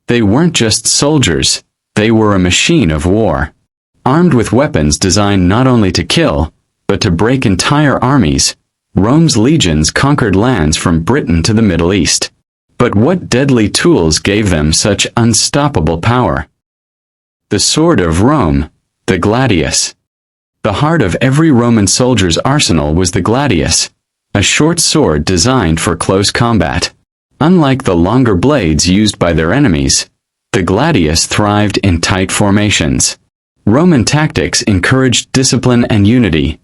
They weren't just soldiers, they were a machine of war. Armed with weapons designed not only to kill, but to break entire armies, Rome's legions conquered lands from Britain to the Middle East. But what deadly tools gave them such unstoppable power? The sword of Rome, the gladius. The heart of every Roman soldier's arsenal was the gladius, a short sword designed for close combat. Unlike the longer blades used by their enemies, the gladius thrived in tight formations. Roman tactics encouraged discipline and unity.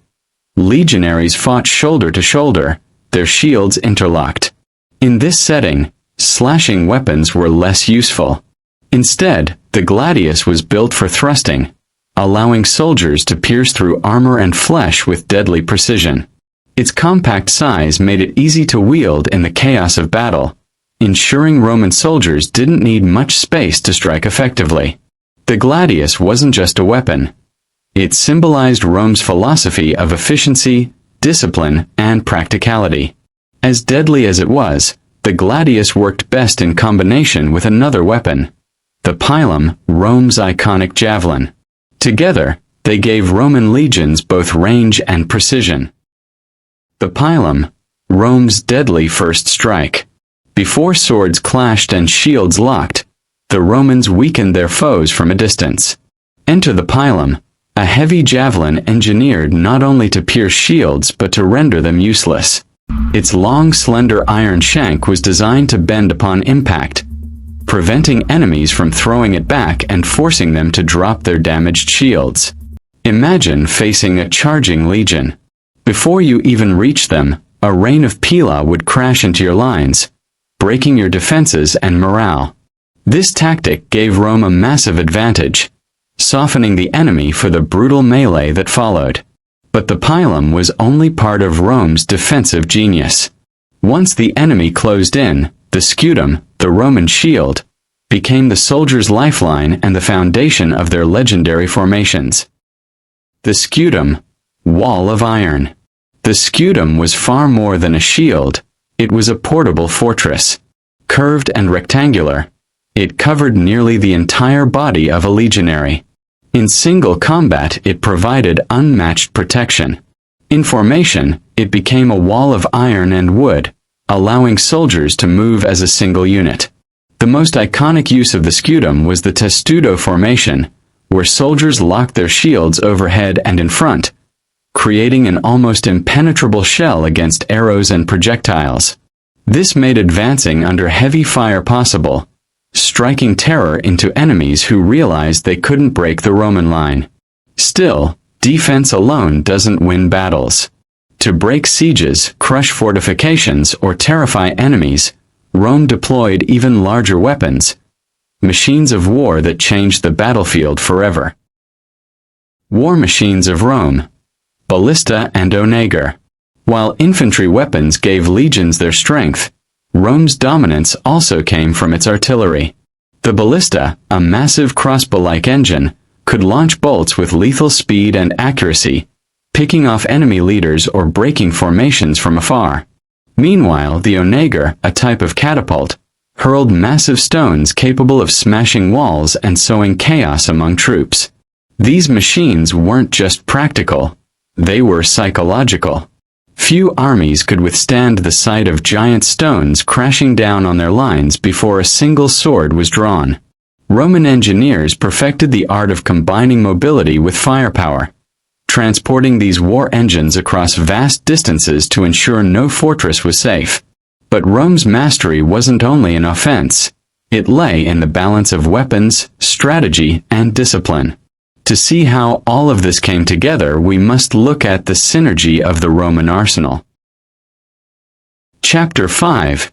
Legionaries fought shoulder to shoulder, their shields interlocked. In this setting, slashing weapons were less useful. Instead, the gladius was built for thrusting, allowing soldiers to pierce through armor and flesh with deadly precision. Its compact size made it easy to wield in the chaos of battle, ensuring Roman soldiers didn't need much space to strike effectively. The gladius wasn't just a weapon. It symbolized Rome's philosophy of efficiency, discipline, and practicality. As deadly as it was, the gladius worked best in combination with another weapon, the pilum, Rome's iconic javelin. Together, they gave Roman legions both range and precision. The pilum, Rome's deadly first strike. Before swords clashed and shields locked, the Romans weakened their foes from a distance. Enter the pilum, a heavy javelin engineered not only to pierce shields but to render them useless. Its long, slender iron shank was designed to bend upon impact, preventing enemies from throwing it back and forcing them to drop their damaged shields. Imagine facing a charging legion. Before you even reach them, a rain of pila would crash into your lines, breaking your defenses and morale. This tactic gave Rome a massive advantage, softening the enemy for the brutal melee that followed. But the pilum was only part of Rome's defensive genius. Once the enemy closed in, the scutum, the Roman shield, became the soldier's lifeline and the foundation of their legendary formations. The scutum, wall of iron. The scutum was far more than a shield. It was a portable fortress. Curved and rectangular, it covered nearly the entire body of a legionary. In single combat, it provided unmatched protection. In formation, it became a wall of iron and wood, allowing soldiers to move as a single unit. The most iconic use of the scutum was the testudo formation, where soldiers locked their shields overhead and in front, creating an almost impenetrable shell against arrows and projectiles. This made advancing under heavy fire possible, striking terror into enemies who realized they couldn't break the Roman line. Still, defense alone doesn't win battles. To break sieges, crush fortifications, or terrify enemies, Rome deployed even larger weapons, machines of war that changed the battlefield forever. War machines of Rome, ballista and onager. While infantry weapons gave legions their strength, Rome's dominance also came from its artillery. The ballista, a massive crossbow-like engine, could launch bolts with lethal speed and accuracy, picking off enemy leaders or breaking formations from afar. Meanwhile, the onager, a type of catapult, hurled massive stones capable of smashing walls and sowing chaos among troops. These machines weren't just practical, they were psychological. Few armies could withstand the sight of giant stones crashing down on their lines before a single sword was drawn. Roman engineers perfected the art of combining mobility with firepower, transporting these war engines across vast distances to ensure no fortress was safe. But Rome's mastery wasn't only in offense, it lay in the balance of weapons, strategy, and discipline. To see how all of this came together, we must look at the synergy of the Roman arsenal. Chapter 5.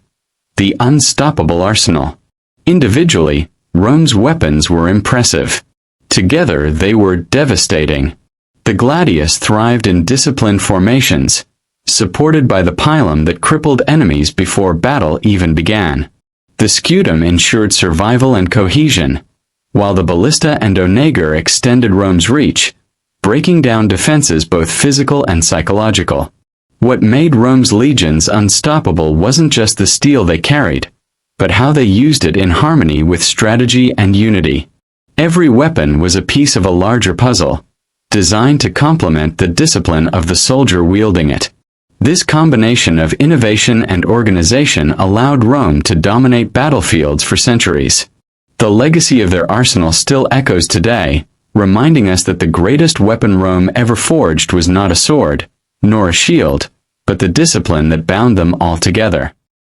The Unstoppable Arsenal. Individually, Rome's weapons were impressive. Together, they were devastating. The gladius thrived in disciplined formations, supported by the pilum that crippled enemies before battle even began. The scutum ensured survival and cohesion, while the ballista and onager extended Rome's reach, breaking down defenses both physical and psychological. What made Rome's legions unstoppable wasn't just the steel they carried, but how they used it in harmony with strategy and unity. Every weapon was a piece of a larger puzzle, designed to complement the discipline of the soldier wielding it. This combination of innovation and organization allowed Rome to dominate battlefields for centuries. The legacy of their arsenal still echoes today, reminding us that the greatest weapon Rome ever forged was not a sword, nor a shield, but the discipline that bound them all together.